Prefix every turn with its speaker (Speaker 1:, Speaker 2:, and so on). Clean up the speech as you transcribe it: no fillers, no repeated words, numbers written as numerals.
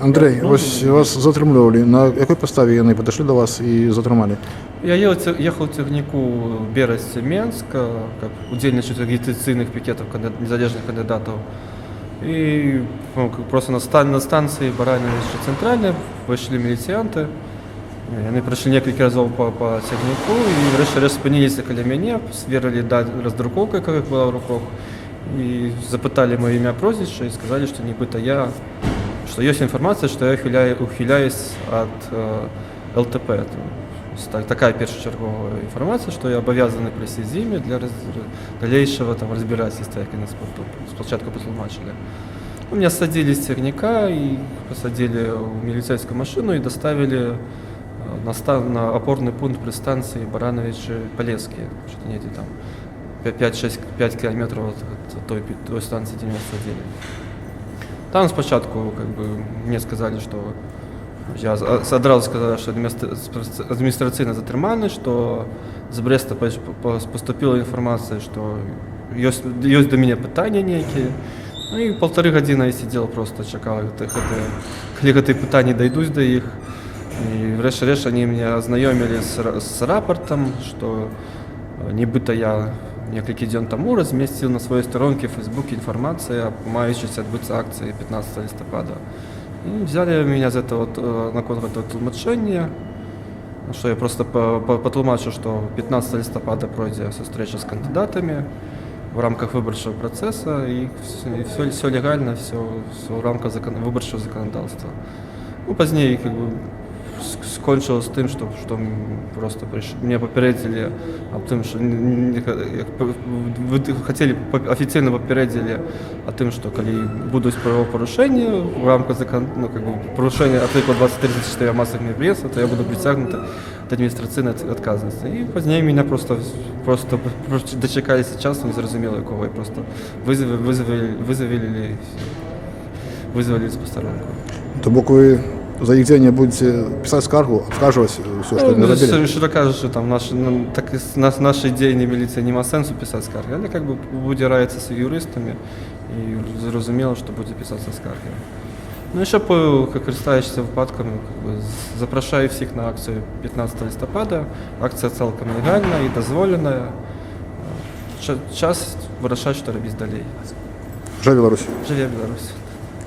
Speaker 1: Андрей, ось вас затримували. На якій підставі вони підійшли до вас і затримали?
Speaker 2: Я ехал в Тернику Бересть-Менск, как удельничать агитационных пикетов незалежных кандидатов. И просто на станции Барановича Центральной вышли милицианты. Они прошли несколько разов по Тернику и распынились около меня, сверили роздруковкой, как была в руках, и запытали мое имя, прозвище и сказали, что нібито я, что есть информация, что я ухиляюсь от ЛТП. Такая першочергова информация, что я обовязан просить зимі для дальнейшего разбирательства, як нас спочатку потлумачили. Меня садили с Терника и посадили в милицейскую машину и доставили на опорный пункт при станции Барановичи-Полесские, что-то не там 5 километров от той станции, где меня садили. Там спочатку мне сказали, что я одразу сказал, что административно затриманы, что з Бреста поступила информация, что есть до меня питання некие. Ну и 1,5 години я сидел, просто чекал, коли ці питання дойдуть до їх. И врешті-решт они меня ознайомили с рапортом, что нібито я несколько дней тому разместил на своей сторонке в Фейсбуке информацию о мающейся отбыться акции 15 листопада. И взяли меня за это на конкурс тлумачення, что я просто потлумачу, что 15 листопада пройде встреча с кандидатами в рамках выборчего процесса, и все легально, все в рамках выборчего законодательства. Ну, позднее скончилось тем, что просто меня попередили об том, что хотели официально попередили о том, что коли будут правопорушения в рамках порушения артикла 2034 о массовых мероприятиях, то я буду притягнут от административной отказности. И позднее меня просто дочекались час, не зрозуміло якого, и просто вызвали с посторонку.
Speaker 1: То бок ви за їх діяння будете писати скаргу, оскаржувати все, що не робили?
Speaker 2: Что кажется, что там наши идеи милиции нема сенсу писать скарги, але буде радитися з юристами і зрозуміло, що буде писатися скарги. Ну і ще по користуючись випадками, запрошую всіх на акцію 15 листопада. Акція цілком легальна і дозволена. Час вирішати, що робити далі.
Speaker 1: Живе Білорусь!
Speaker 2: Живе Білорусь!